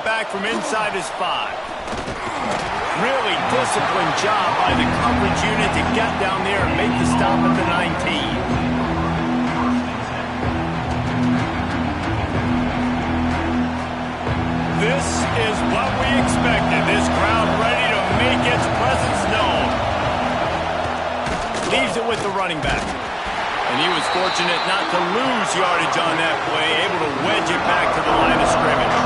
it back from inside his 5. Really disciplined job by the coverage unit to get down there and make the stop at the 19. This is what we expected. This crowd ready to make its presence known. Leaves it with the running back. And he was fortunate not to lose yardage on that play, able to wedge it back to the line of scrimmage.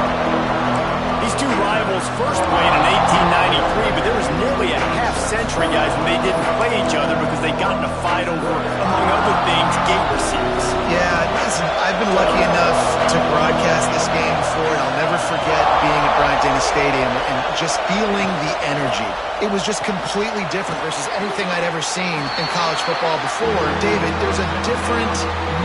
These two rivals first played in 1893, but there was nearly a half-century, guys, when they didn't play each other because they got in a fight over, among other things, gate receipts. Yeah, listen, I've been lucky enough to broadcast this game before, and I'll never forget being at Bryant-Denny Stadium and just feeling the energy. It was just completely different versus anything I'd ever seen in college football before. David, there's a different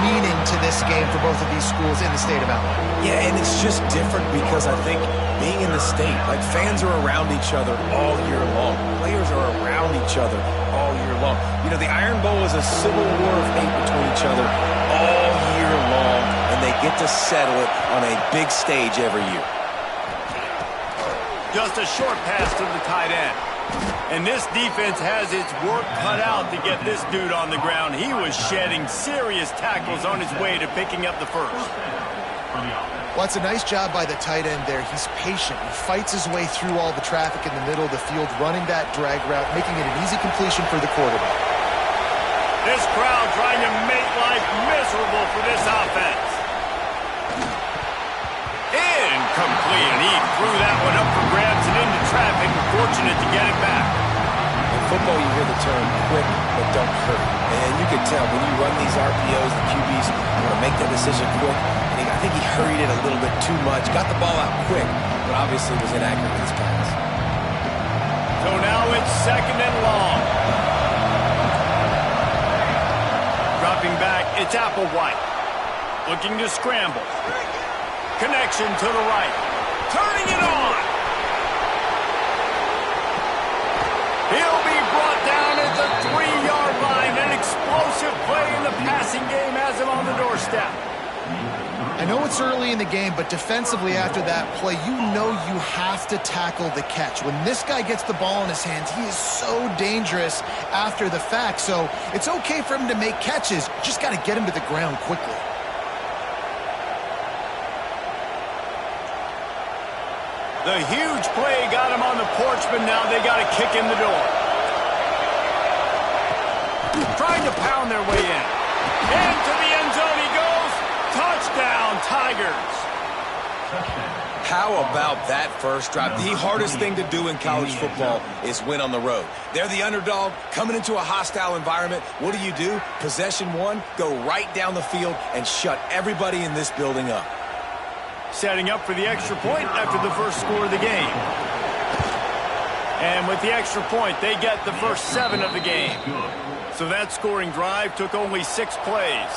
meaning to this game for both of these schools in the state of Alabama. Yeah, and it's just different because I think being in the state, like fans are around each other all year long. Players are around each other all year long. You know, the Iron Bowl is a civil war of hate between each other all year long, and they get to settle it on a big stage every year. Just a short pass to the tight end. And this defense has its work cut out to get this dude on the ground. He was shedding serious tackles on his way to picking up the first. Well, it's a nice job by the tight end there. He's patient. He fights his way through all the traffic in the middle of the field, running that drag route, making it an easy completion for the quarterback. This crowd trying to make life miserable for this offense. Incomplete, and he threw that one up for grabs and into traffic. Fortunate to get it back. In football, you hear the term quick but don't hurt. And you can tell when you run these RPOs, the QBs want to make that decision quick. And I think he hurried it a little bit too much. Got the ball out quick, but obviously was inaccurate with his pass. So now it's 2nd and long. Dropping back, it's Applewhite. Looking to scramble. Connection to the right. Turning it on. He'll be brought down at the 3-yard line. An explosive play in the passing game has him on the doorstep. I know it's early in the game, but defensively after that play, you know you have to tackle the catch. When this guy gets the ball in his hands, he is so dangerous after the fact. So it's okay for him to make catches. Just got to get him to the ground quickly. The huge play got him on the porch, but now they got to kick in the door. Trying to pound their way in. Into the end zone he goes. Touchdown, Tigers. How about that first drive? The hardest thing to do in college football is win on the road. They're the underdog, coming into a hostile environment. What do? Possession one, go right down the field and shut everybody in this building up. Setting up for the extra point after the first score of the game. And with the extra point, they get the first 7 of the game. So that scoring drive took only 6 plays.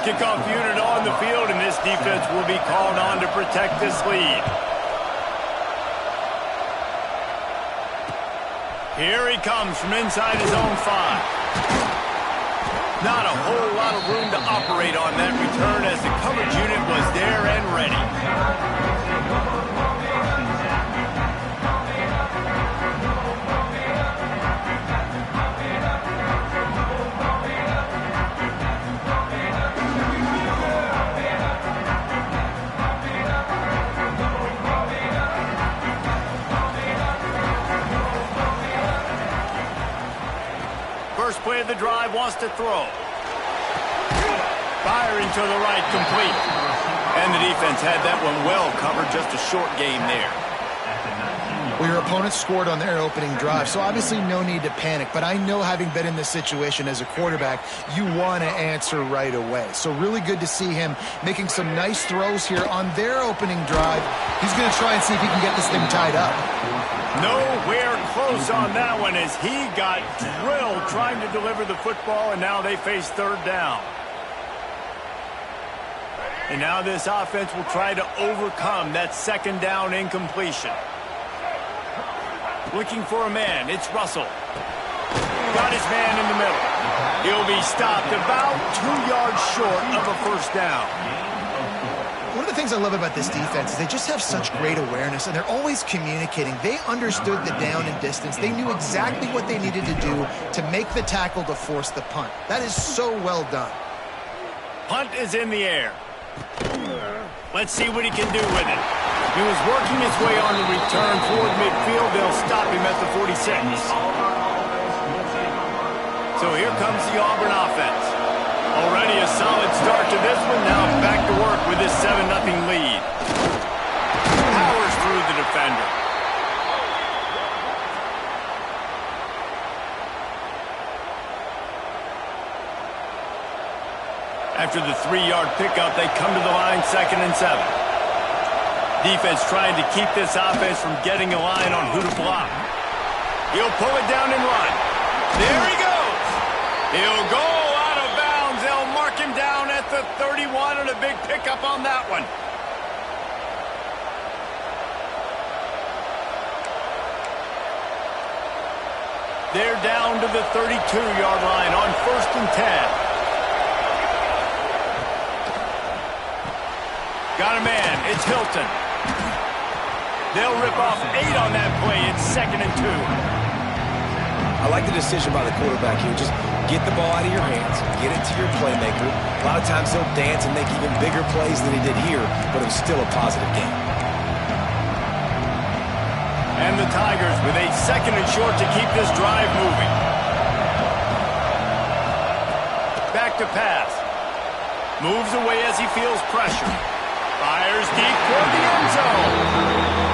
Kickoff unit on the field, and this defense will be called on to protect this lead. Here he comes from inside his own 5. Not a whole lot of room to operate on that return as the coverage unit was there and ready. First play of the drive, wants to throw. Firing to the right, complete. And the defense had that one well covered, just a short game there. Well, your opponent scored on their opening drive, so obviously no need to panic. But I know, having been in this situation as a quarterback, you want to answer right away. So really good to see him making some nice throws here on their opening drive. He's going to try and see if he can get this thing tied up. Nowhere close on that one as he got drilled trying to deliver the football, and now they face 3rd down. And now this offense will try to overcome that 2nd down incompletion. Looking for a man, it's Russell. Got his man in the middle. He'll be stopped about 2 yards short of a first down. One of the things I love about this defense is they just have such great awareness, and they're always communicating. They understood the down and distance. They knew exactly what they needed to do to make the tackle to force the punt. That is so well done. Punt is in the air. Let's see what he can do with it. He was working his way on the return toward midfield. They'll stop him at the 46. So here comes the Auburn offense. Already a solid start to this one. Now back to work with this 7-0 lead. Powers through the defender. After the 3-yard pickup, they come to the line 2nd and 7. Defense trying to keep this offense from getting a line on who to block. He'll pull it down and run. There he goes. He'll go out of bounds. They'll mark him down at the 31 and a big pickup on that one. They're down to the 32-yard line on 1st and 10. Got a man. It's Hilton. They'll rip off 8 on that play. It's 2nd and 2. I like the decision by the quarterback here. Just get the ball out of your hands, get it to your playmaker. A lot of times he'll dance and make even bigger plays than he did here, but it was still a positive game. And the Tigers with a 2nd and short to keep this drive moving. Back to pass. Moves away as he feels pressure. Fires deep toward the end zone.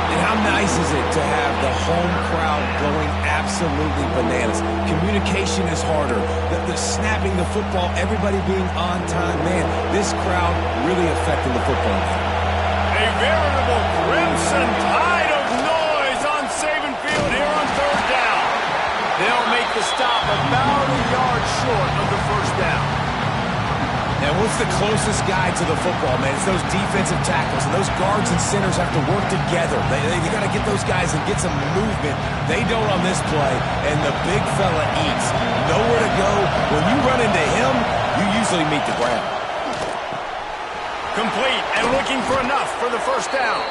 And how nice is it to have the home crowd going absolutely bananas? Communication is harder. The snapping the football, everybody being on time. Man, this crowd really affecting the football game. A veritable crimson tide of noise on Saban Field here on 3rd down. They'll make the stop about a yard short of the 1st down. And what's the closest guy to the football, man? It's those defensive tackles, and those guards and centers have to work together. They got to get those guys and get some movement. They don't on this play, and the big fella eats. Nowhere to go. When you run into him, you usually meet the ground. Complete and looking for enough for the 1st down.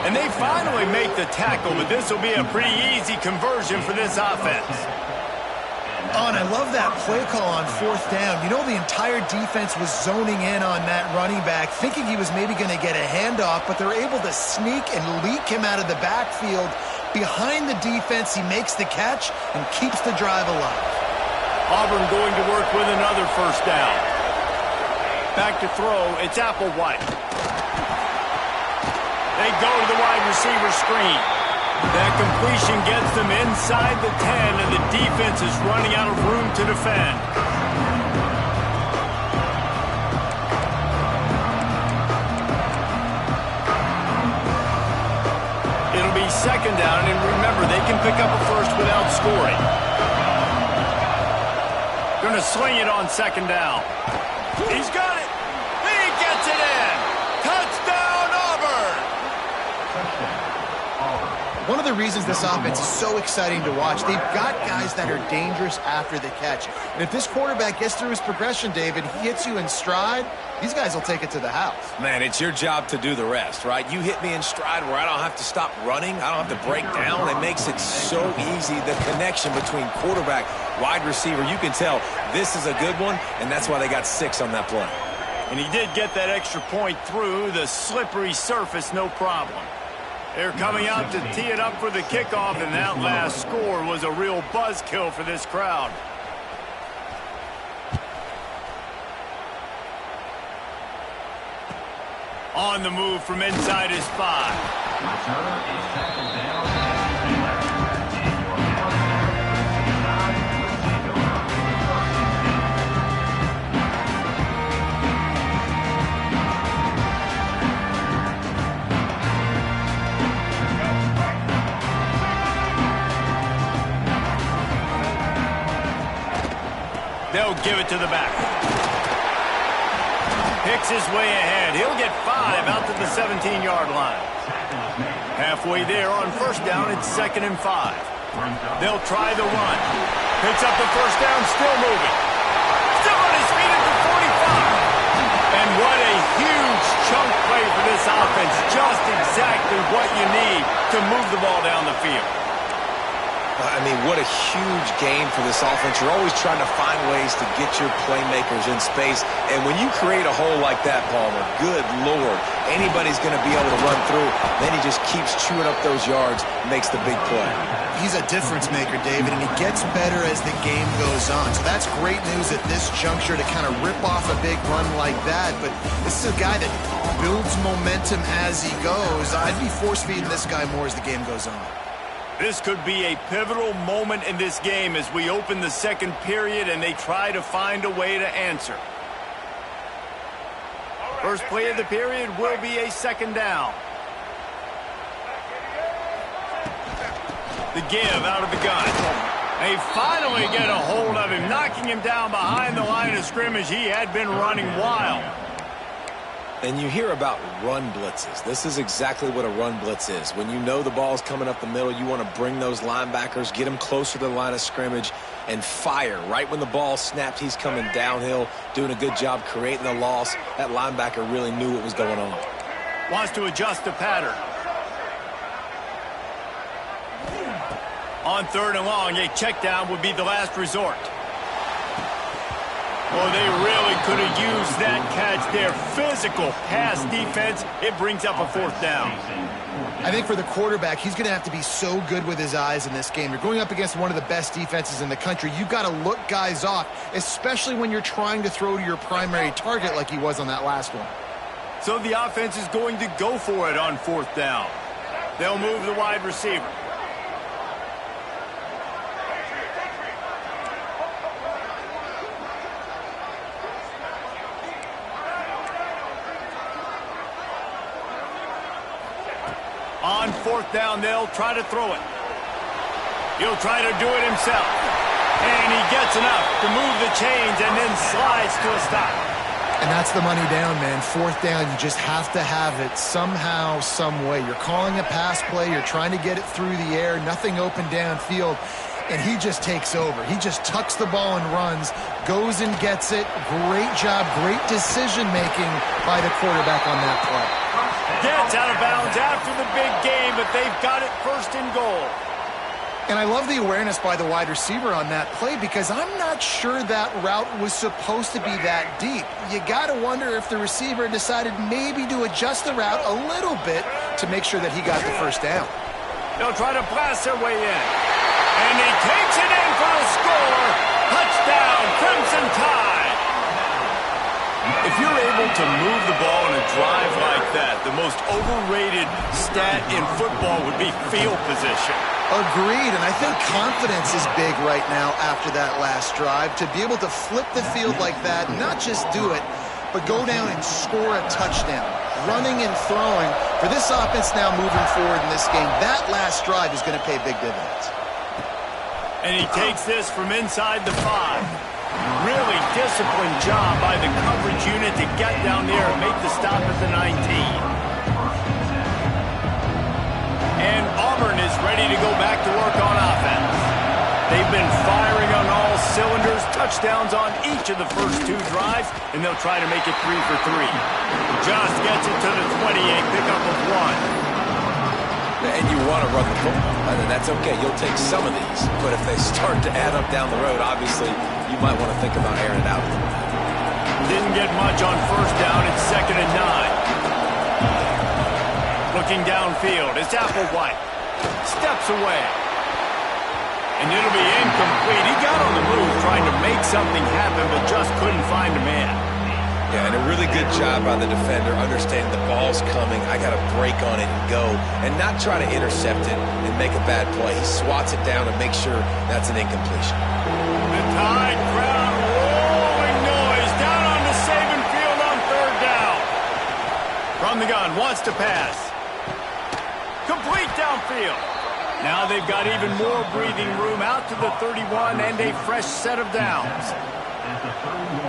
And they finally make the tackle, but this will be a pretty easy conversion for this offense. Oh, and I love that play call on 4th down. You know, the entire defense was zoning in on that running back, thinking he was maybe going to get a handoff, but they're able to sneak and leak him out of the backfield. Behind the defense, he makes the catch and keeps the drive alive. Auburn going to work with another 1st down. Back to throw, it's Applewhite. They go to the wide receiver screen. That completion gets them inside the 10, and the defense is running out of room to defend. It'll be 2nd down, and remember, they can pick up a 1st without scoring. Going to sling it on 2nd down. He's got it. He gets it in. Touchdown, Auburn. One of the reasons this offense is so exciting to watch, they've got guys that are dangerous after the catch. And if this quarterback gets through his progression, David, he hits you in stride, these guys will take it to the house. Man, it's your job to do the rest, right? You hit me in stride where I don't have to stop running. I don't have to break down. It makes it so easy. The connection between quarterback, wide receiver, you can tell this is a good one, and that's why they got 6 on that play. And he did get that extra point through the slippery surface, no problem. They're coming out to tee it up for the kickoff, and that last score was a real buzzkill for this crowd. On the move from inside his 5. They'll give it to the back. Picks his way ahead. He'll get 5 out to the 17-yard line. Halfway there on 1st down, it's 2nd and 5. They'll try the run. Picks up the 1st down, still moving. Still on his feet at the 45. And what a huge chunk play for this offense. Just exactly what you need to move the ball down the field. I mean, what a huge game for this offense. You're always trying to find ways to get your playmakers in space. And when you create a hole like that, Palmer, good Lord, anybody's going to be able to run through. Then he just keeps chewing up those yards, makes the big play. He's a difference maker, David, and he gets better as the game goes on. So that's great news at this juncture to kind of rip off a big run like that. But this is a guy that builds momentum as he goes. I'd be force-feeding this guy more as the game goes on. This could be a pivotal moment in this game as we open the second period and they try to find a way to answer. First play of the period will be a second down. The give out of the gun. They finally get a hold of him, knocking him down behind the line of scrimmage. He had been running wild. And you hear about run blitzes. This is exactly what a run blitz is. When you know the ball's coming up the middle, you want to bring those linebackers, get them closer to the line of scrimmage, and fire. Right when the ball snapped, he's coming downhill, doing a good job creating the loss. That linebacker really knew what was going on. Wants to adjust the pattern. On third and long, a check down would be the last resort. Oh, they really could have used that catch there. Physical pass defense. It brings up a fourth down. I think for the quarterback, he's going to have to be so good with his eyes in this game. You're going up against one of the best defenses in the country. You've got to look guys off, especially when you're trying to throw to your primary target like he was on that last one. So the offense is going to go for it on fourth down. They'll move the wide receiver. On fourth down, they'll try to throw it. He'll try to do it himself. And he gets enough to move the chains and then slides to a stop. And that's the money down, man. Fourth down, you just have to have it somehow, some way. You're calling a pass play. You're trying to get it through the air. Nothing open downfield. And he just takes over. He just tucks the ball and runs, goes and gets it. Great job, great decision-making by the quarterback on that play. Gets out of bounds after the big game, but they've got it first and goal. And I love the awareness by the wide receiver on that play because I'm not sure that route was supposed to be that deep. You got to wonder if the receiver decided maybe to adjust the route a little bit to make sure that he got the first down. They'll try to blast their way in. And he takes it in for the score. Touchdown, Crimson Tide. If you're able to move the ball in a drive like that, the most overrated stat in football would be field position. Agreed, and I think confidence is big right now after that last drive. To be able to flip the field like that, not just do it, but go down and score a touchdown. Running and throwing. For this offense now moving forward in this game, that last drive is going to pay big dividends. And he takes this from inside the 5. Really disciplined job by the coverage unit to get down there and make the stop at the 19. And Auburn is ready to go back to work on offense. They've been firing on all cylinders, touchdowns on each of the first 2 drives, and they'll try to make it 3 for 3. Just gets it to the 28, pickup of 1. And you want to run the football. And that's okay. You'll take some of these. But if they start to add up down the road, obviously, you might want to think about airing it out. Didn't get much on first down. It's 2nd and 9. Looking downfield. It's Applewhite. Steps away. And it'll be incomplete. He got on the move trying to make something happen, but just couldn't find a man. Yeah, and a really good job by the defender, understanding the ball's coming, I got to break on it and go, and not try to intercept it and make a bad play. He swats it down and makes sure that's an incompletion. The Tide crowd rolling noise down on the Saban field on third down. From the gun, wants to pass. Complete downfield. Now they've got even more breathing room out to the 31 and a fresh set of downs.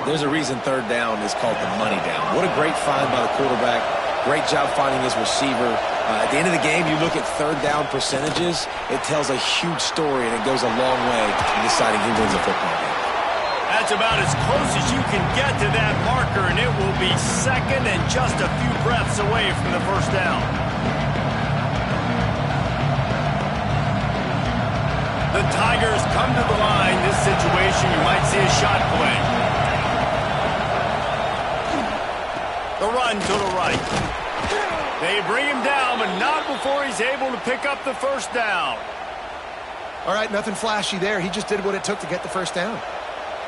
There's a reason third down is called the money down. What a great find by the quarterback. Great job finding his receiver. At the end of the game, you look at third down percentages. It tells a huge story, and it goes a long way in deciding who wins a football game. That's about as close as you can get to that marker, and it will be second and just a few breaths away from the first down. The Tigers come to the line. This situation, you might see a shot play. The run to the right. They bring him down, but not before he's able to pick up the first down. All right, nothing flashy there. He just did what it took to get the first down.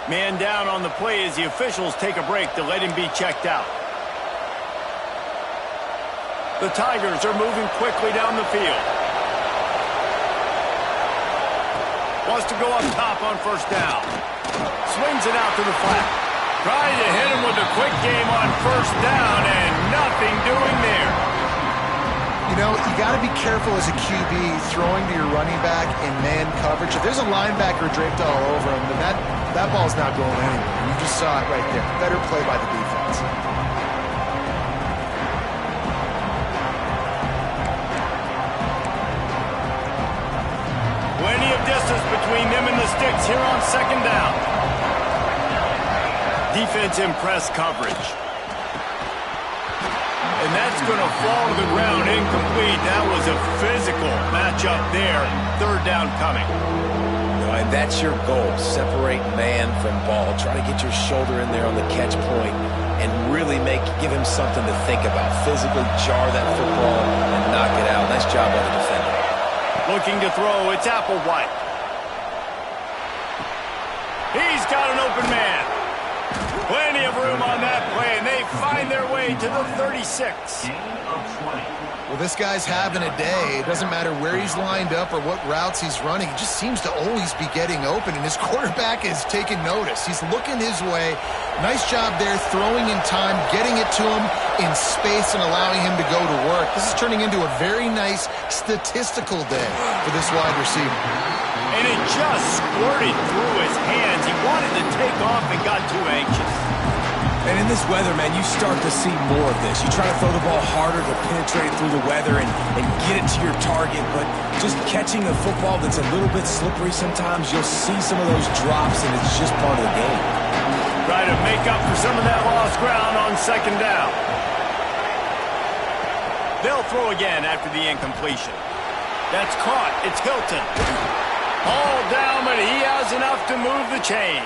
Man down on the play as the officials take a break to let him be checked out. The Tigers are moving quickly down the field. Wants to go up top on first down. Swings it out to the flat. Trying to hit him with a quick game on first down, and nothing doing there. You know, you got to be careful as a QB throwing to your running back in man coverage. If there's a linebacker draped all over him, then that ball's not going anywhere. You just saw it right there. Better play by the defense. Plenty of distance between them and the sticks here on second down. Defense in press coverage. And that's going to fall to the ground incomplete. That was a physical matchup there. Third down coming. And that's your goal. Separate man from ball. Try to get your shoulder in there on the catch point and really give him something to think about. Physically jar that football and knock it out. Nice job by the defender. Looking to throw. It's Applewhite. He's got an open man. Plenty of room on that play, and they find their way to the 36. Well, this guy's having a day. It doesn't matter where he's lined up or what routes he's running. He just seems to always be getting open, and his quarterback is taking notice. He's looking his way. Nice job there, throwing in time, getting it to him in space and allowing him to go to work. This is turning into a very nice statistical day for this wide receiver. And it just squirted through his hands. He wanted to take off and got too anxious. And in this weather, man, you start to see more of this. You try to throw the ball harder to penetrate through the weather and get it to your target, but just catching a football that's a little bit slippery sometimes, you'll see some of those drops, and it's just part of the game. Try to make up for some of that lost ground on second down. They'll throw again after the incompletion. That's caught. It's Hilton. All down, but he has enough to move the chains.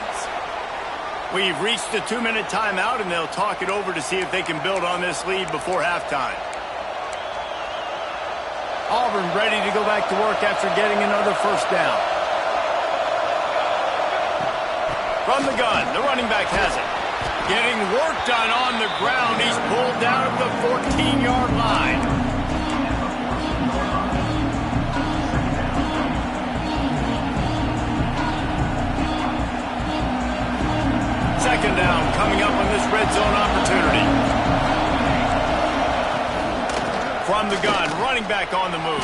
We've reached the 2-minute timeout, and they'll talk it over to see if they can build on this lead before halftime. Auburn ready to go back to work after getting another first down. From the gun, the running back has it. Getting work done on the ground. He's pulled down at the 14-yard line. Second down coming up on this red zone opportunity. From the gun, running back on the move.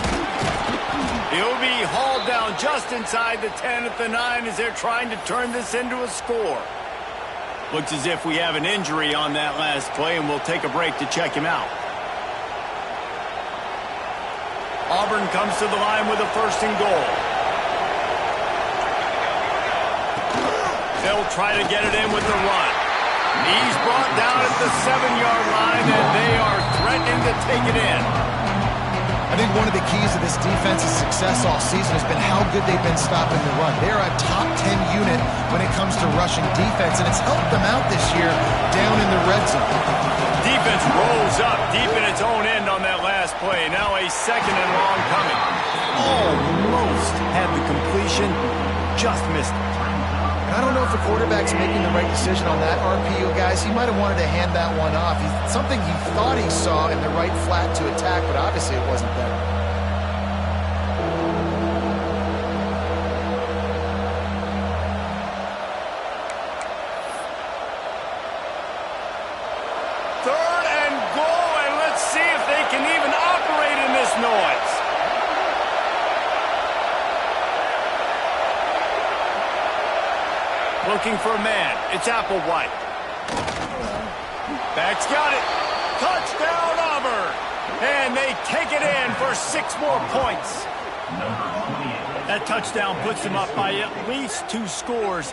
He'll be hauled down just inside the 10 at the 9 as they're trying to turn this into a score. Looks as if we have an injury on that last play, and we'll take a break to check him out. Auburn comes to the line with a first and goal. They'll try to get it in with the run. He's brought down at the 7-yard line, and they are threatening to take it in. I think one of the keys to this defense's success all season has been how good they've been stopping the run. They're a top 10 unit when it comes to rushing defense, and it's helped them out this year down in the red zone. Defense rolls up deep in its own end on that last play. Now a second and long coming. Almost had the completion, just missed it. I don't know if the quarterback's making the right decision on that RPO, guys. He might have wanted to hand that one off. Something he thought he saw in the right flat to attack, but obviously it wasn't there. Third and goal, and let's see if they can even operate in this noise. Looking for a man. It's Applewhite. Back's got it. Touchdown, Auburn. And they take it in for 6 more points. That touchdown puts them up by at least 2 scores.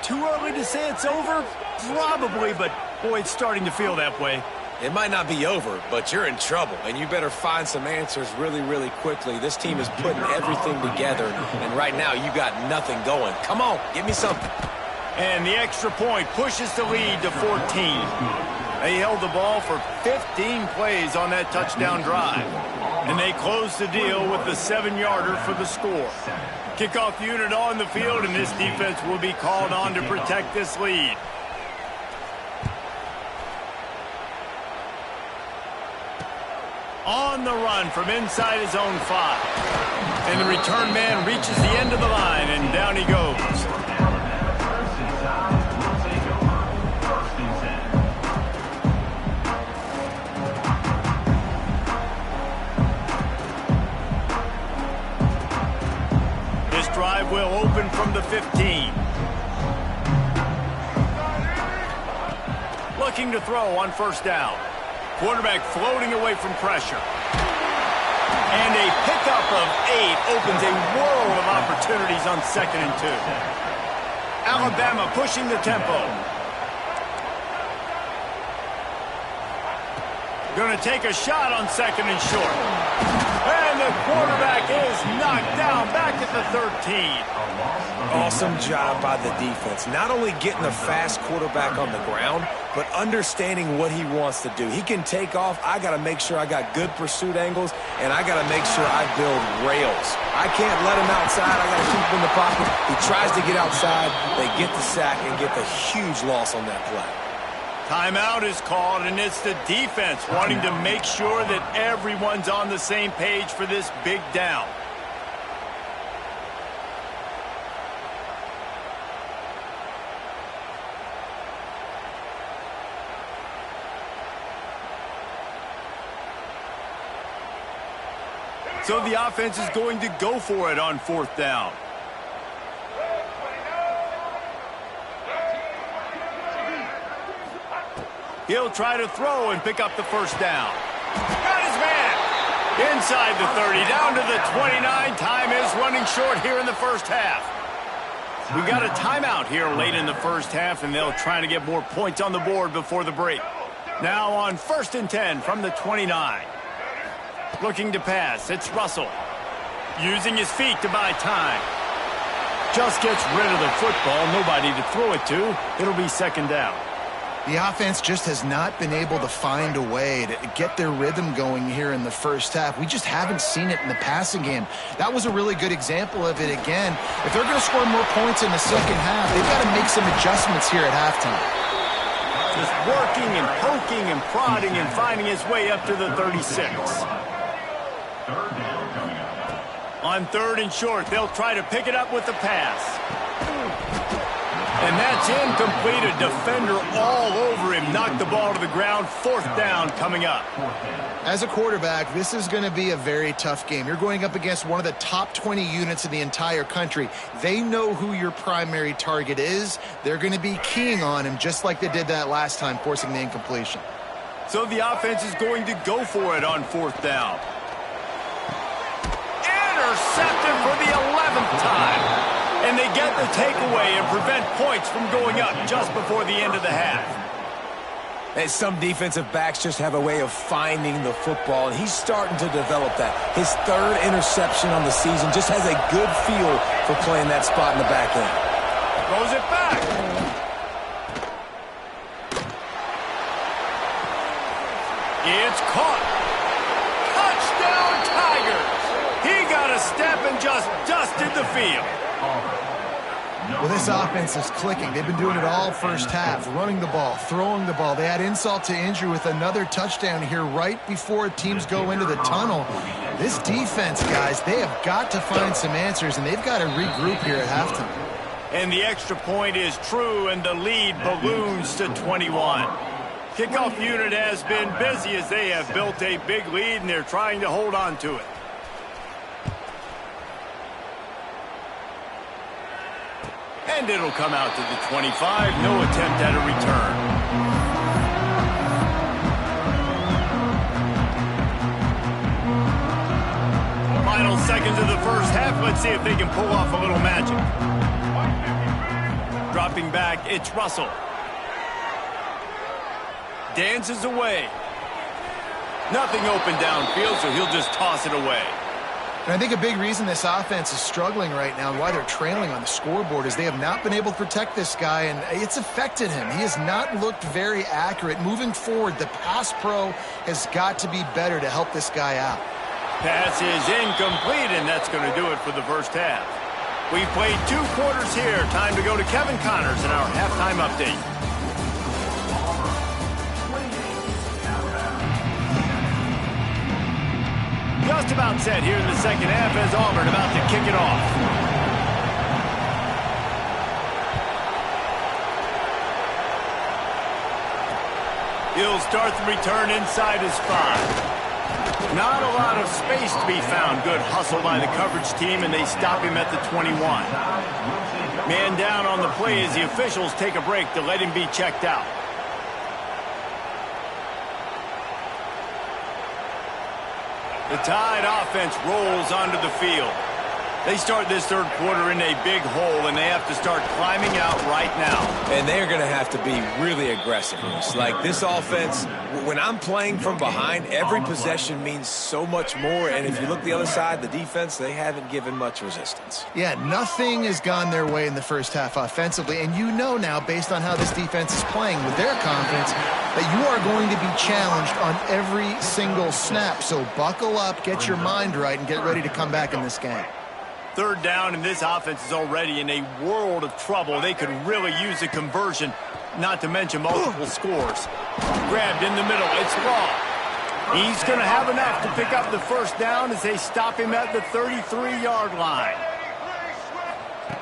too early to say it's over? Probably, but boy, it's starting to feel that way. It might not be over, but you're in trouble, and you better find some answers really, really quickly. This team is putting everything together, and right now you got nothing going. Come on, give me something. And the extra point pushes the lead to 14. They held the ball for 15 plays on that touchdown drive, and they closed the deal with the 7-yarder for the score. Kickoff unit on the field, and this defense will be called on to protect this lead. On the run from inside his own 5. And the return man reaches the end of the line, and down he goes. This drive will open from the 15. Looking to throw on first down. Quarterback floating away from pressure. And a pickup of 8 opens a world of opportunities on 2nd and 2. Alabama pushing the tempo. Going to take a shot on 2nd and short. And the quarterback is knocked down back at the 13. Awesome job by the defense. Not only getting the fast quarterback on the ground, but understanding what he wants to do. He can take off. I got to make sure I got good pursuit angles, and I got to make sure I build rails. I can't let him outside. I got to keep him in the pocket. He tries to get outside. They get the sack and get the huge loss on that play. Timeout is called, and it's the defense wanting to make sure that everyone's on the same page for this big down. So the offense is going to go for it on 4th down. He'll try to throw and pick up the first down. Got his man. Inside the 30, down to the 29. Time is running short here in the first half. We got a timeout here late in the first half, and they'll try to get more points on the board before the break. Now on 1st and 10 from the 29. Looking to pass, it's Russell. Using his feet to buy time. Just gets rid of the football, nobody to throw it to. It'll be 2nd down. The offense just has not been able to find a way to get their rhythm going here in the first half. We just haven't seen it in the passing game. That was a really good example of it again. If they're going to score more points in the second half, they've got to make some adjustments here at halftime. Just working and poking and prodding and finding his way up to the 36. On 3rd and short, they'll try to pick it up with the pass. And that's incomplete. A defender all over him. Knocked the ball to the ground. 4th down coming up. As a quarterback, this is going to be a very tough game. You're going up against one of the top 20 units in the entire country. They know who your primary target is. They're going to be keying on him just like they did that last time, forcing the incompletion. So the offense is going to go for it on 4th down. Intercepted for the 11th time. And they get the takeaway and prevent points from going up just before the end of the half. And some defensive backs just have a way of finding the football, and he's starting to develop that. His 3rd interception on the season, just has a good feel for playing that spot in the back end. Throws it back. It's caught. Touchdown Tigers. He got a step and just dusted the field. Well, this offense is clicking. They've been doing it all first half, running the ball, throwing the ball. They add insult to injury with another touchdown here right before teams go into the tunnel. This defense, guys, they have got to find some answers, and they've got to regroup here at halftime. And the extra point is true, and the lead balloons to 21. Kickoff unit has been busy as they have built a big lead, and they're trying to hold on to it. And it'll come out to the 25. No attempt at a return. Final seconds of the first half. Let's see if they can pull off a little magic. Dropping back, it's Russell. Dances away. Nothing open downfield, so he'll just toss it away. And I think a big reason this offense is struggling right now and why they're trailing on the scoreboard is they have not been able to protect this guy, and it's affected him. He has not looked very accurate. Moving forward, the pass pro has got to be better to help this guy out. Pass is incomplete, and that's going to do it for the first half. We've played 2 quarters here. Time to go to Kevin Connors in our halftime update. Just about set here in the second half as Auburn about to kick it off. He'll start the return inside his 5. Not a lot of space to be found. Good hustle by the coverage team, and they stop him at the 21. Man down on the play as the officials take a break to let him be checked out. The Tide offense rolls onto the field. They start this third quarter in a big hole, and they have to start climbing out right now. And they're going to have to be really aggressive. Like this offense, when I'm playing from behind, every possession means so much more. And if you look the other side, the defense, they haven't given much resistance. Yeah, nothing has gone their way in the first half offensively. And you know now, based on how this defense is playing with their confidence, that you are going to be challenged on every single snap. So buckle up, get your mind right, and get ready to come back in this game. Third down, and this offense is already in a world of trouble. They could really use a conversion, not to mention multiple scores. Grabbed in the middle. It's Law. He's going to have enough to pick up the first down as they stop him at the 33-yard line.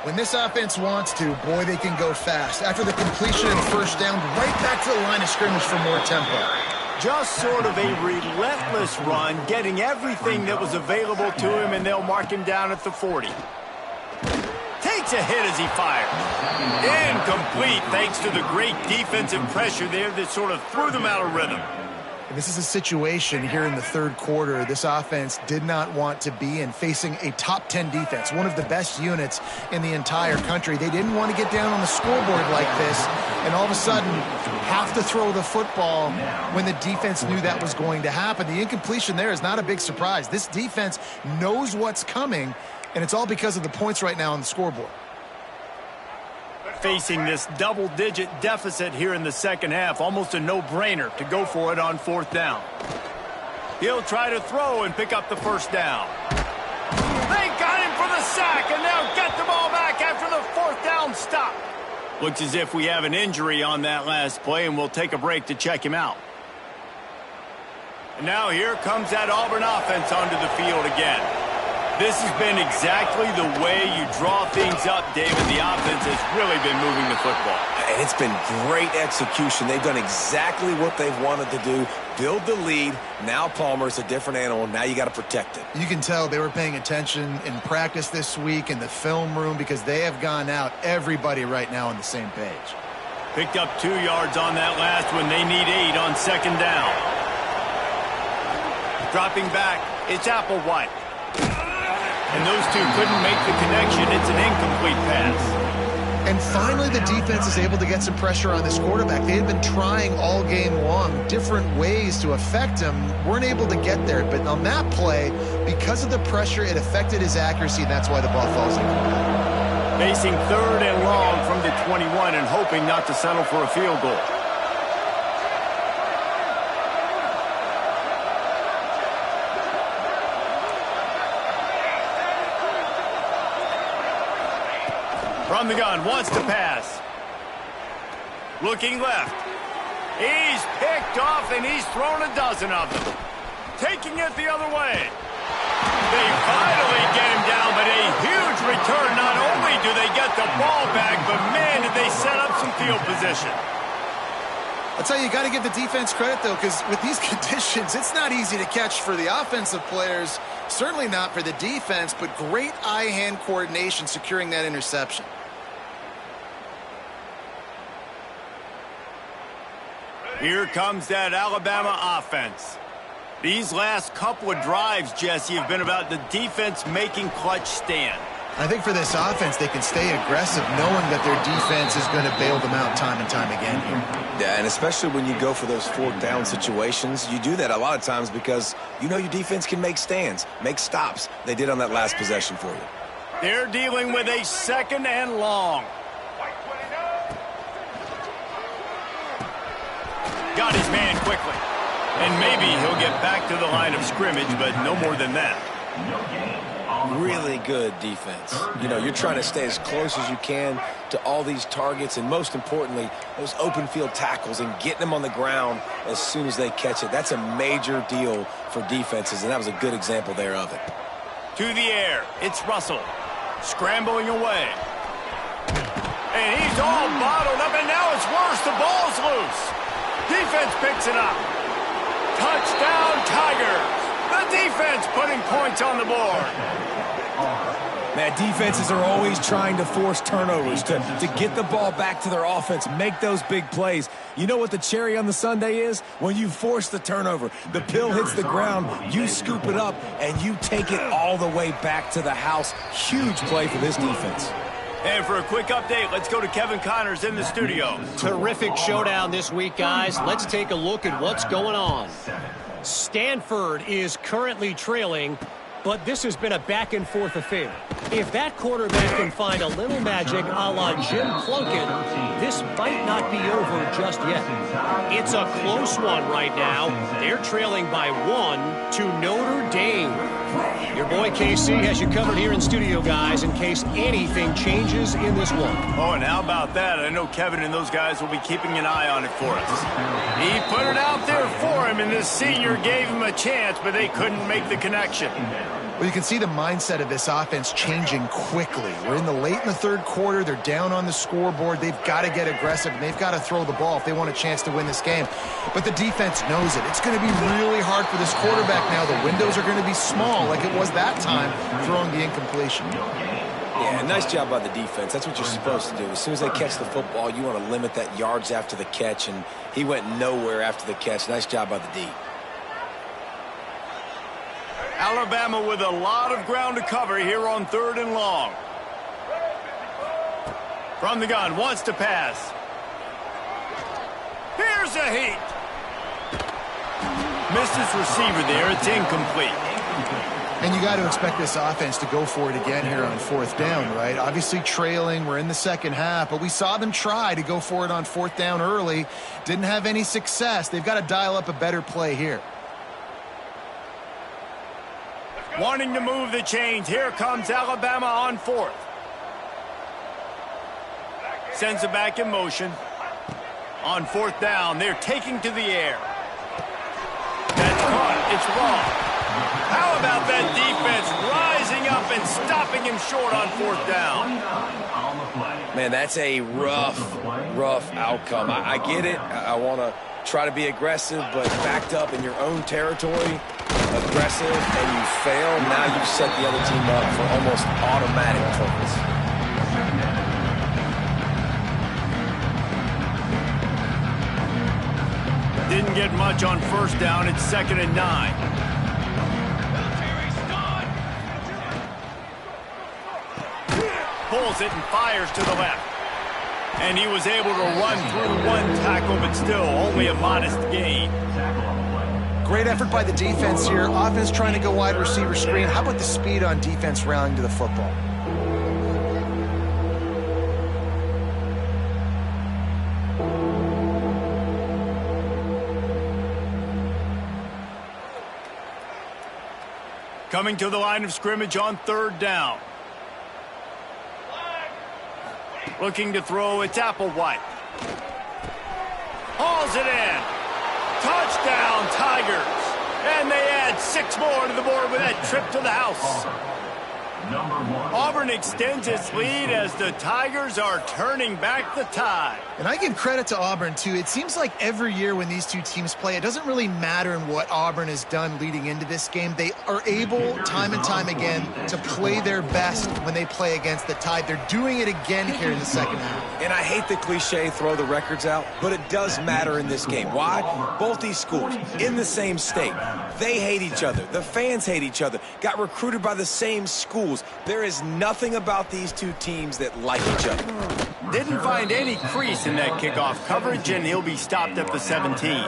When this offense wants to, boy, they can go fast. After the completion and first down, right back to the line of scrimmage for more tempo. Just sort of a relentless run, getting everything that was available to him, and they'll mark him down at the 40. Takes a hit as he fires. Incomplete, thanks to the great defensive pressure there that sort of threw them out of rhythm. And this is a situation here in the third quarter this offense did not want to be in, facing a top 10 defense, one of the best units in the entire country. They didn't want to get down on the scoreboard like this, and all of a sudden have to throw the football when the defense knew that was going to happen. The incompletion there is not a big surprise. This defense knows what's coming, and it's all because of the points right now on the scoreboard. Facing this double-digit deficit here in the second half, almost a no-brainer to go for it on fourth down. He'll try to throw and pick up the first down. They got him for the sack, and they'll get the ball back after the fourth down stop. Looks as if we have an injury on that last play, and we'll take a break to check him out. And now here comes that Auburn offense onto the field again. This has been exactly the way you draw things up, David. The offense has really been moving the football. And it's been great execution. They've done exactly what they've wanted to do. Build the lead. Now Palmer's a different animal. Now you got to protect it. You can tell they were paying attention in practice this week in the film room because they have gone out, everybody right now on the same page. Picked up 2 yards on that last one. They need 8 on second down. Dropping back, it's Applewhite. And those two couldn't make the connection. It's an incomplete pass. And finally, the defense is able to get some pressure on this quarterback. They had been trying all game long, different ways to affect him. Weren't able to get there. But on that play, because of the pressure, it affected his accuracy, and that's why the ball falls incomplete. Facing third and long from the 21 and hoping not to settle for a field goal. From the gun, wants to pass. Looking left. He's picked off, and he's thrown a dozen of them. Taking it the other way. They finally get him down, but a huge return. Not only do they get the ball back, but man, did they set up some field position. I'll tell you, you got to give the defense credit, though, because with these conditions, it's not easy to catch for the offensive players. Certainly not for the defense, but great eye-hand coordination securing that interception. Here comes that Alabama offense. These last couple of drives, Jesse, have been about the defense making clutch stand. I think for this offense, they can stay aggressive knowing that their defense is going to bail them out time and time again here. Yeah, and especially when you go for those fourth down situations, you do that a lot of times because you know your defense can make stands, make stops. They did on that last possession for you. They're dealing with a 2nd and long. Got his man quickly. And maybe he'll get back to the line of scrimmage, but no more than that. Really good defense. You know, you're trying to stay as close as you can to all these targets, and most importantly, those open field tackles and getting them on the ground as soon as they catch it. That's a major deal for defenses, and that was a good example there of it. To the air, it's Russell. Scrambling away. And he's all bottled up, and now it's worse. The ball's loose. Defense picks it up. Touchdown, Tigers. The defense putting points on the board. Man, defenses are always trying to force turnovers to get the ball back to their offense, make those big plays. You know what the cherry on the sundae is? When you force the turnover, the pill hits the ground, you scoop it up, and you take it all the way back to the house. Huge play for this defense. And for a quick update, let's go to Kevin Connors in the studio. Terrific showdown this week, guys. Let's take a look at what's going on. Stanford is currently trailing, but this has been a back-and-forth affair. If that quarterback can find a little magic a la Jim Plunkett, this might not be over just yet. It's a close one right now. They're trailing by 1 to Notre Dame. Your boy KC has you covered here in studio, guys, in case anything changes in this one. Oh, and how about that? I know Kevin and those guys will be keeping an eye on it for us. He put it out there for him, and this senior gave him a chance, but they couldn't make the connection. Well, you can see the mindset of this offense changing quickly. We're late in the third quarter. They're down on the scoreboard. They've got to get aggressive, and they've got to throw the ball if they want a chance to win this game. But the defense knows it. It's going to be really hard for this quarterback now. The windows are going to be small like it was that time throwing the incompletion. Yeah, nice job by the defense. That's what you're supposed to do. As soon as they catch the football, you want to limit that yards after the catch, and he went nowhere after the catch. Nice job by the D. Alabama with a lot of ground to cover here on 3rd and long. From the gun, wants to pass. Here's a heat. Missed his receiver there. It's incomplete. And you got to expect this offense to go for it again here on 4th down, right? Obviously trailing. We're in the second half, but we saw them try to go for it on 4th down early. Didn't have any success. They've got to dial up a better play here. Wanting to move the chains. Here comes Alabama on 4th. Sends it back in motion. On 4th down, they're taking to the air. That's caught. It's wrong. How about that defense rising up and stopping him short on 4th down? Man, that's a rough outcome. I get it. I want to try to be aggressive, but backed up in your own territory, aggressive, and you fail. Now you've set the other team up for almost automatic points. Didn't get much on 1st down. It's 2nd and 9. Pulls it and fires to the left. And he was able to run through 1 tackle, but still only a modest gain. Great effort by the defense here. Offense trying to go wide receiver screen. How about the speed on defense rallying to the football? Coming to the line of scrimmage on 3rd down. Looking to throw, it's Applewhite. Hauls it in. Touchdown, Tigers. And they add 6 more to the board with that trip to the house. Auburn extends its lead as the Tigers are turning back the tide. And I give credit to Auburn, too. It seems like every year when these two teams play, it doesn't really matter in what Auburn has done leading into this game. They are able, time and time again, to play their best when they play against the Tide. They're doing it again here in the second half. And I hate the cliche, throw the records out, but it does matter in this game. Why? Both these schools in the same state. They hate each other. The fans hate each other. Got recruited by the same schools. There is nothing about these two teams that like each other. Didn't find any crease in that kickoff coverage, and he'll be stopped at the 17.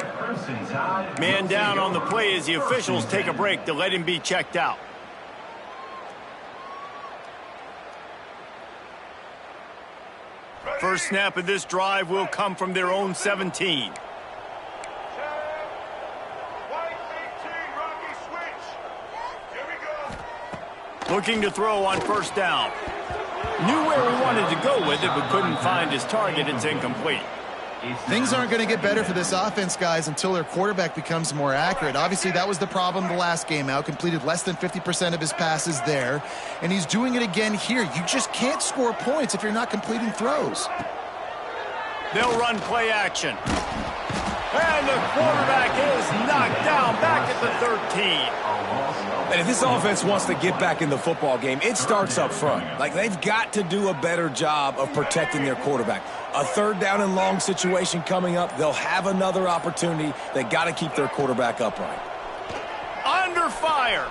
Man down on the play as the officials take a break to let him be checked out. First snap of this drive will come from their own 17. Looking to throw on first down. Knew where he wanted to go with it, but couldn't find his target. It's incomplete. Things aren't going to get better for this offense, guys, until their quarterback becomes more accurate. Obviously, that was the problem the last game out. Completed less than 50% of his passes there, and he's doing it again here. You just can't score points if you're not completing throws. They'll run play action. And the quarterback is knocked down back at the 13. And if this offense wants to get back in the football game, it starts up front. Like, they've got to do a better job of protecting their quarterback. A third down and long situation coming up, they'll have another opportunity. They got to keep their quarterback upright. Under fire.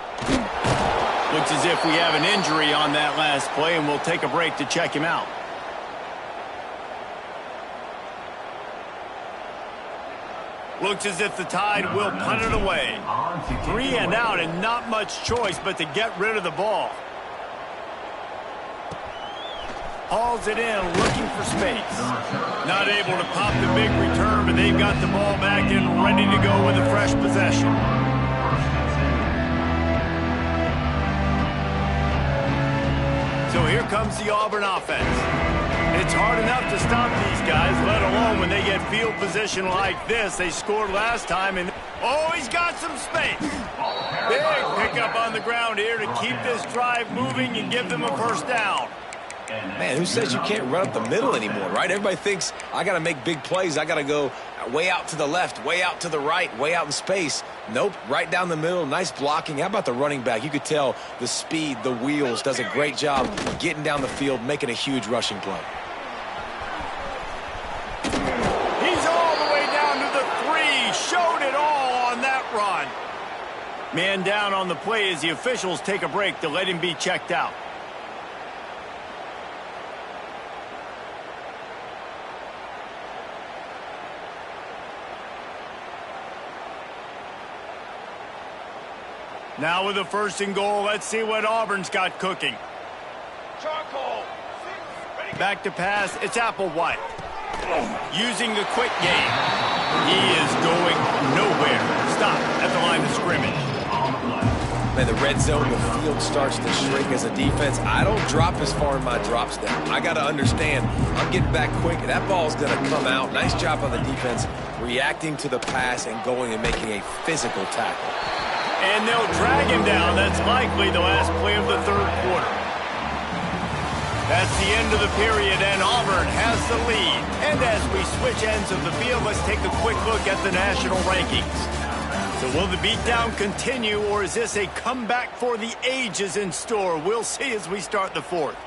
Looks as if we have an injury on that last play, and we'll take a break to check him out. Looks as if the Tide will punt it away. 3 and out, and not much choice but to get rid of the ball. Hauls it in, looking for space. Not able to pop the big return, but they've got the ball back and ready to go with a fresh possession. So here comes the Auburn offense. It's hard enough to stop these guys, let alone when they get field position like this. They scored last time, and oh, he's got some space. Big pickup on the ground here to keep this drive moving and give them a first down. Man, who says you can't run up the middle anymore, right? Everybody thinks I got to make big plays. I got to go way out to the left, way out to the right, way out in space. Nope, right down the middle, nice blocking. How about the running back? You could tell the speed, the wheels, does a great job getting down the field, making a huge rushing play. He's all the way down to the 3. Showed it all on that run. Man down on the play as the officials take a break to let him be checked out. Now with the 1st and goal, let's see what Auburn's got cooking. Back to pass, it's Applewhite. Using the quick game. He is going nowhere. Stop at the line of scrimmage. Man, the red zone, the field starts to shrink as a defense. I don't drop as far in my drop step. I got to understand, I'm getting back quick, and that ball's going to come out. Nice job on the defense reacting to the pass and going and making a physical tackle. And they'll drag him down. That's likely the last play of the 3rd quarter. That's the end of the period, and Auburn has the lead. And as we switch ends of the field, let's take a quick look at the national rankings. So will the beatdown continue, or is this a comeback for the ages in store? We'll see as we start the 4th.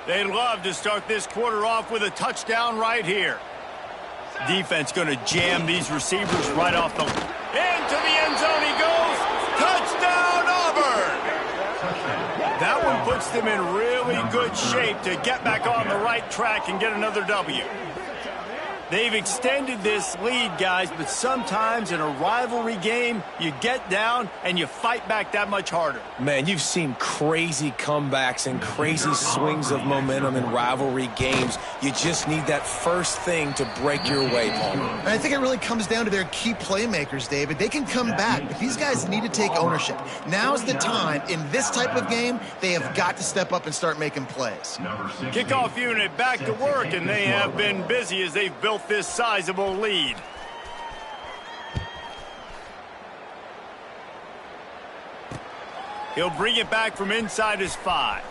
They'd love to start this quarter off with a touchdown right here. Defense going to jam these receivers right off the... Into the end zone he goes. Touchdown, Auburn! That one puts them in really good shape to get back on the right track and get another W. They've extended this lead, guys, but sometimes in a rivalry game, you get down and you fight back that much harder. Man, you've seen crazy comebacks and crazy swings of momentum in rivalry games. You just need that first thing to break your way, Palmer. And I think it really comes down to their key playmakers, David. They can come back, but these guys need to take ownership. Now's the time. In this type of game, they have got to step up and start making plays. Kickoff unit back to work, and they have been busy as they've built this sizable lead. He'll bring it back from inside his 5.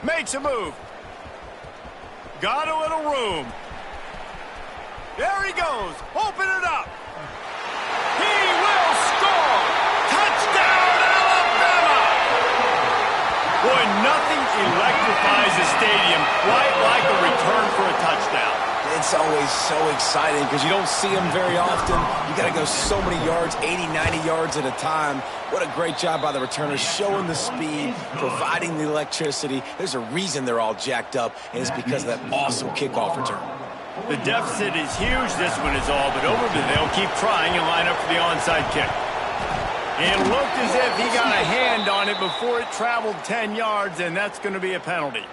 Makes a move. got a little room. There he goes. Open it up. He will score. Touchdown, Alabama. Boy, nothing electrifies a stadium quite like a return for a touchdown. It's always so exciting because you don't see them very often. You got to go so many yards, 80, 90 yards at a time. What a great job by the returners, showing the speed, providing the electricity. There's a reason they're all jacked up, and it's because of that awesome kickoff return. The deficit is huge. This one is all but over, but they'll keep trying and line up for the onside kick. It looked as if he got a hand on it before it traveled 10 yards, and that's going to be a penalty.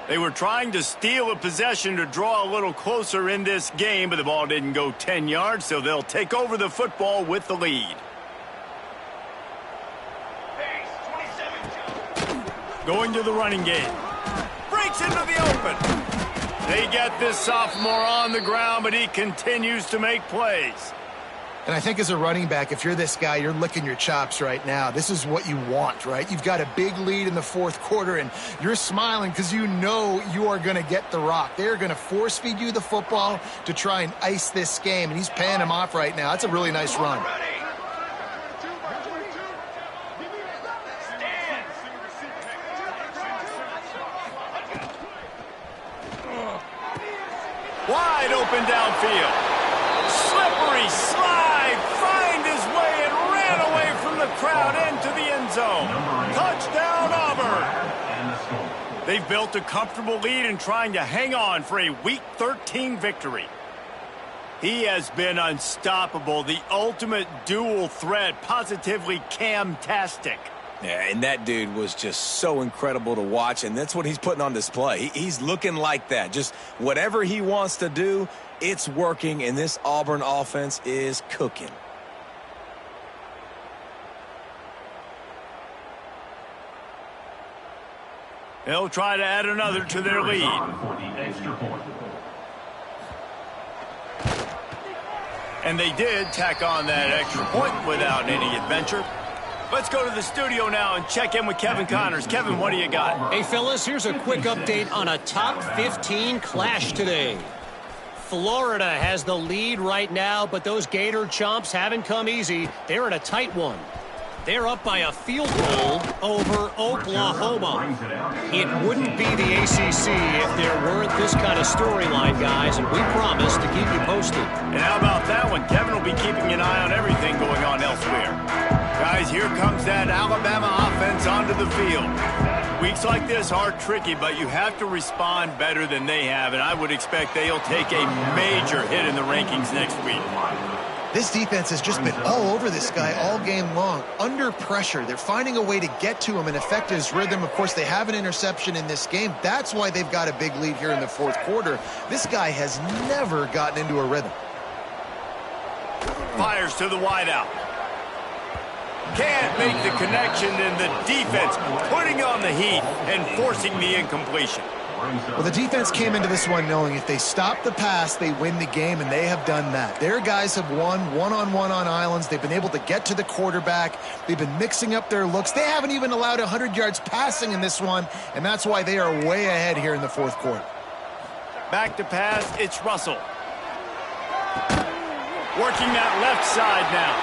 They were trying to steal a possession to draw a little closer in this game, but the ball didn't go 10 yards, so they'll take over the football with the lead. Going to the running game. Breaks into the open. They get this sophomore on the ground, but he continues to make plays. And I think as a running back, if you're this guy, you're licking your chops right now. This is what you want, right? You've got a big lead in the fourth quarter, and you're smiling because you know you are going to get the rock. They're going to force-feed you the football to try and ice this game, and he's paying him off right now. That's a really nice run. Wide open downfield. Slippery slide, find his way and ran away from the crowd into the end zone. Touchdown, Auburn. They've built a comfortable lead and trying to hang on for a Week 13 victory. He has been unstoppable, the ultimate dual threat, positively Cam-tastic. Yeah, and that dude was just so incredible to watch, and that's what he's putting on display. He's looking like that. Just whatever he wants to do, it's working, and this Auburn offense is cooking. They'll try to add another to their lead. And they did tack on that extra point without any adventure. Let's go to the studio now and check in with Kevin Connors. Kevin, what do you got? Hey, fellas, here's a quick update on a top 15 clash today. Florida has the lead right now, but those Gator chomps haven't come easy. They're in a tight one. They're up by a field goal over Oklahoma. It wouldn't be the ACC if there weren't this kind of storyline, guys, and we promise to keep you posted. And how about that one? Kevin will be keeping an eye on everything going on elsewhere. Guys, here comes that Alabama offense onto the field. Weeks like this are tricky, but you have to respond better than they have, and I would expect they'll take a major hit in the rankings next week. This defense has just been all over this guy all game long. Under pressure, they're finding a way to get to him and affect his rhythm. Of course, they have an interception in this game. That's why they've got a big lead here in the fourth quarter. This guy has never gotten into a rhythm. Fires to the wideout. Can't make the connection, and the defense putting on the heat and forcing the incompletion. Well, the defense came into this one knowing if they stop the pass, they win the game, and they have done that. Their guys have won one-on-one on islands. They've been able to get to the quarterback. They've been mixing up their looks. They haven't even allowed 100 yards passing in this one, and that's why they are way ahead here in the fourth quarter. Back to pass, it's Russell. Working that left side now.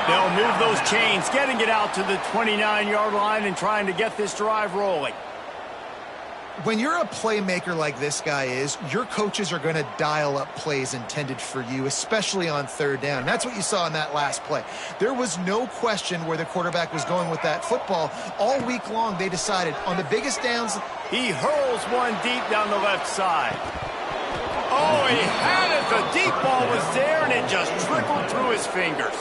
They'll move those chains, getting it out to the 29-yard line and trying to get this drive rolling. When you're a playmaker like this guy is, your coaches are going to dial up plays intended for you, especially on third down. That's what you saw in that last play. There was no question where the quarterback was going with that football. All week long, they decided on the biggest downs. He hurls one deep down the left side. Oh, he had it. The deep ball was there, and it just trickled through his fingers.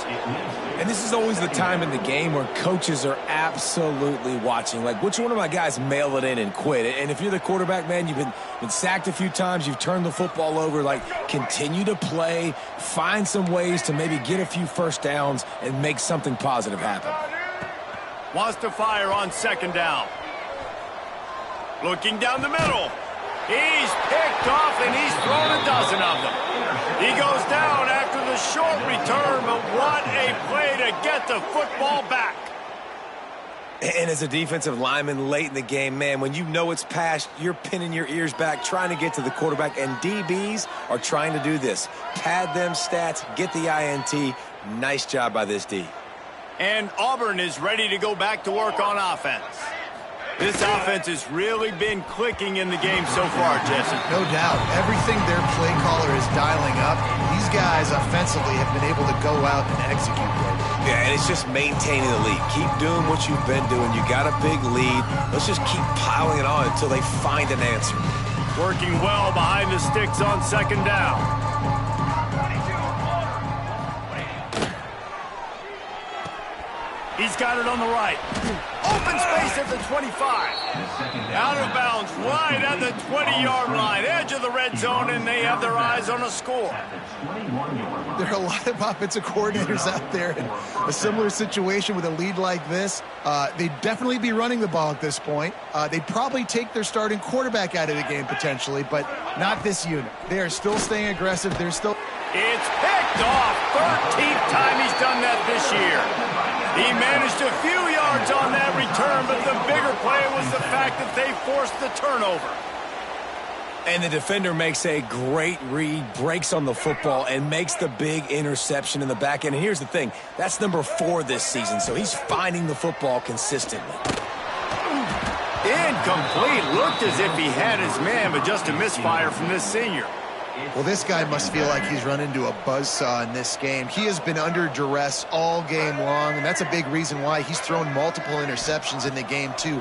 And this is always the time in the game where coaches are absolutely watching. Like, which one of my guys mail it in and quit? And if you're the quarterback, man, you've been sacked a few times, you've turned the football over. Like, continue to play, find some ways to maybe get a few first downs and make something positive happen. Wants to fire on second down. Looking down the middle. He's picked off, and he's thrown a dozen of them. He goes down after the short return, but what a play to get the football back. And as a defensive lineman late in the game, man, when you know it's past, you're pinning your ears back, trying to get to the quarterback, and DBs are trying to do this. Pad them stats, get the INT. Nice job by this D. And Auburn is ready to go back to work on offense. This offense has really been clicking in the game so far, Jesse. No doubt. Everything their play caller is dialing up, these guys offensively have been able to go out and execute lately. Yeah, and it's just maintaining the lead. Keep doing what you've been doing. You got a big lead. Let's just keep piling it on until they find an answer. Working well behind the sticks on second down. He's got it on the right. Open space at the 25. Out of bounds, right at the 20-yard line. Edge of the red zone, and they have their eyes on a score. There are a lot of offensive coordinators out there in a similar situation with a lead like this. They'd definitely be running the ball at this point. They'd probably take their starting quarterback out of the game potentially, but not this unit. They are still staying aggressive. They're still... It's picked off. 13th time he's done that this year. He managed a few yards on that return, but the bigger play was the fact that they forced the turnover. And the defender makes a great read, breaks on the football, and makes the big interception in the back end. And here's the thing, that's number 4 this season, so he's finding the football consistently. Incomplete. Looked as if he had his man, but just a misfire from this senior. Well, this guy must feel like he's run into a buzzsaw in this game. He has been under duress all game long, and that's a big reason why he's thrown multiple interceptions in the game, too.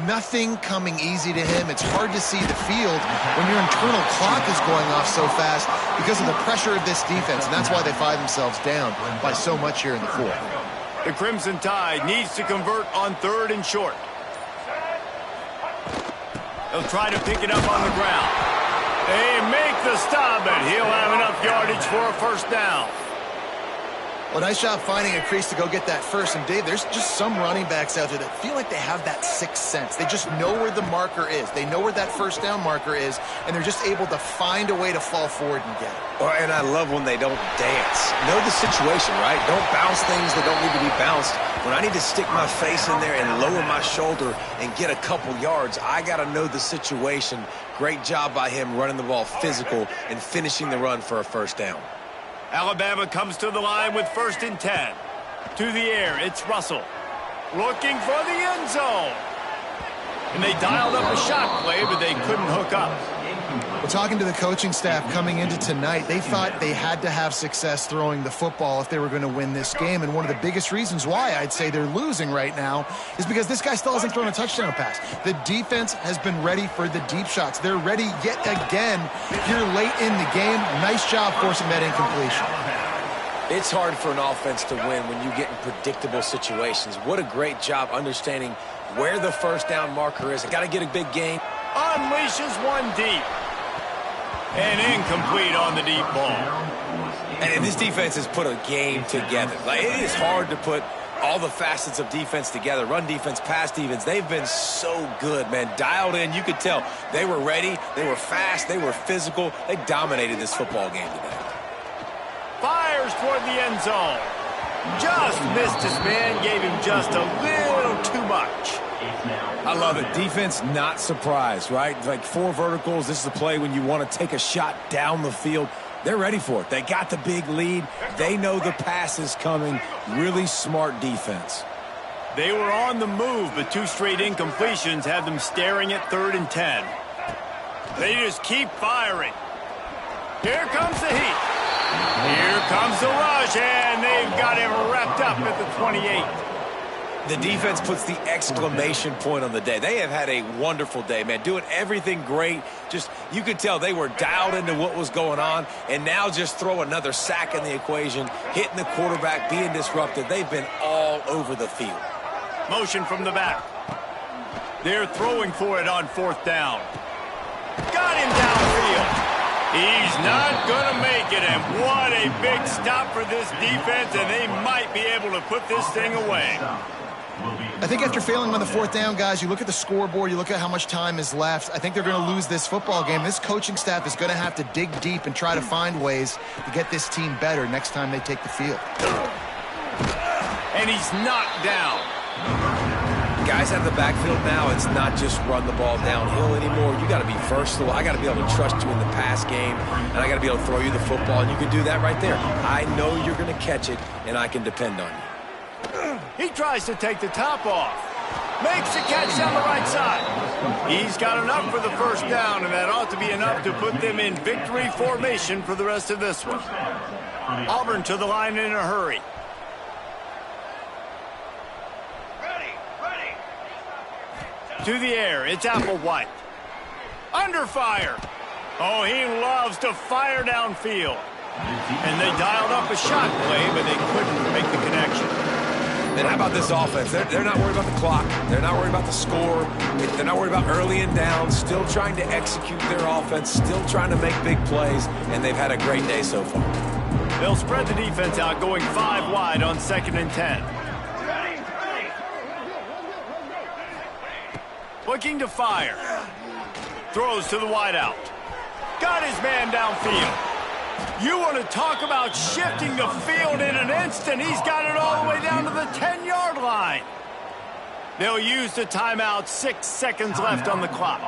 Nothing coming easy to him. It's hard to see the field when your internal clock is going off so fast because of the pressure of this defense, and that's why they find themselves down by so much here in the fourth. The Crimson Tide needs to convert on 3rd and short. They'll try to pick it up on the ground. They make the stop, and he'll have enough yardage for a first down. Well, nice job finding a crease to go get that first. And, Dave, there's just some running backs out there that feel like they have that sixth sense. They just know where the marker is. They know where that first down marker is, and they're just able to find a way to fall forward and get it. And I love when they don't dance. Know the situation, right? Don't bounce things that don't need to be bounced. When I need to stick my face in there and lower my shoulder and get a couple yards, I got to know the situation. Great job by him running the ball physical and finishing the run for a first down. Alabama comes to the line with 1st and 10. To the air, it's Russell. Looking for the end zone. And they dialed up a shot play, but they couldn't hook up. Well, talking to the coaching staff coming into tonight, they thought they had to have success throwing the football if they were going to win this game. And one of the biggest reasons why I'd say they're losing right now is because this guy still hasn't thrown a touchdown pass. The defense has been ready for the deep shots. They're ready yet again here late in the game. Nice job forcing that incompletion. It's hard for an offense to win when you get in predictable situations. What a great job understanding where the first down marker is. I got to get a big gain. Unleashes one deep. And incomplete on the deep ball. And this defense has put a game together. Like, it is hard to put all the facets of defense together. Run defense, pass defense. They've been so good, man. Dialed in. You could tell they were ready. They were fast. They were physical. They dominated this football game today. Fires toward the end zone. Just missed his man. Gave him just a little too much. I love it. Defense not surprised, right? Like 4 verticals. This is a play when you want to take a shot down the field. They're ready for it. They got the big lead. They know the pass is coming. Really smart defense. They were on the move, but 2 straight incompletions have them staring at 3rd and 10. They just keep firing. Here comes the heat. Here comes the rush, and they've got him wrapped up at the 28. The defense puts the exclamation point on the day. They have had a wonderful day, man. Doing everything great. Just, you could tell they were dialed into what was going on. And now just throw another sack in the equation. Hitting the quarterback, being disruptive. They've been all over the field. Motion from the back. They're throwing for it on 4th down. Got him downfield. He's not going to make it. And what a big stop for this defense. And they might be able to put this thing away. I think after failing on the 4th down, guys, you look at the scoreboard, you look at how much time is left. I think they're going to lose this football game. This coaching staff is going to have to dig deep and try to find ways to get this team better next time they take the field. And he's knocked down. guys out of the backfield now, it's not just run the ball downhill anymore. You got to be versatile. I got to be able to trust you in the pass game, and I got to be able to throw you the football, and you can do that right there. I know you're going to catch it, and I can depend on you. He tries to take the top off. Makes the catch down the right side. He's got enough for the first down, and that ought to be enough to put them in victory formation for the rest of this one. Auburn to the line in a hurry. To the air, it's Applewhite. Under fire. Oh, he loves to fire downfield. And they dialed up a shot play, but they couldn't make the connection. And how about this offense? They're not worried about the clock. They're not worried about the score. They're not worried about early and down. Still trying to execute their offense. Still trying to make big plays. And they've had a great day so far. They'll spread the defense out, going 5 wide on 2nd and 10. Looking to fire. Throws to the wideout. Got his man downfield. You want to talk about shifting the field in an instant. He's got it all the way down to the 10-yard line. They'll use the timeout. 6 seconds left on the clock.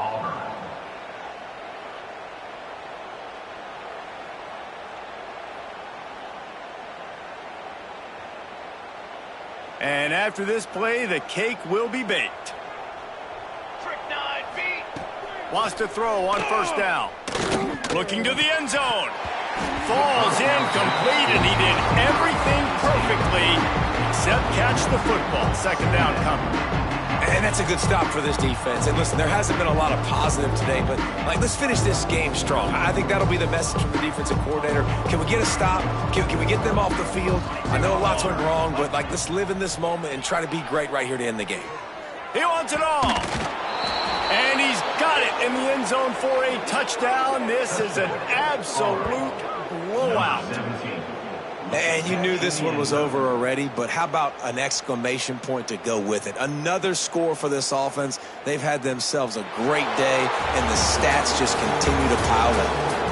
And after this play, the cake will be baked. Wants to throw on 1st down. Looking to the end zone. Falls incomplete, and he did everything perfectly except catch the football. 2nd down coming. And that's a good stop for this defense. And listen, there hasn't been a lot of positive today, but let's finish this game strong. I think that'll be the message from the defensive coordinator. Can we get a stop? Can we get them off the field? I know lots went wrong, but let's live in this moment and try to be great right here to end the game. He wants it all. And he's got it in the end zone for a touchdown. This is an absolute blowout. And you knew this one was over already, but how about an exclamation point to go with it? Another score for this offense. They've had themselves a great day, and the stats just continue to pile up.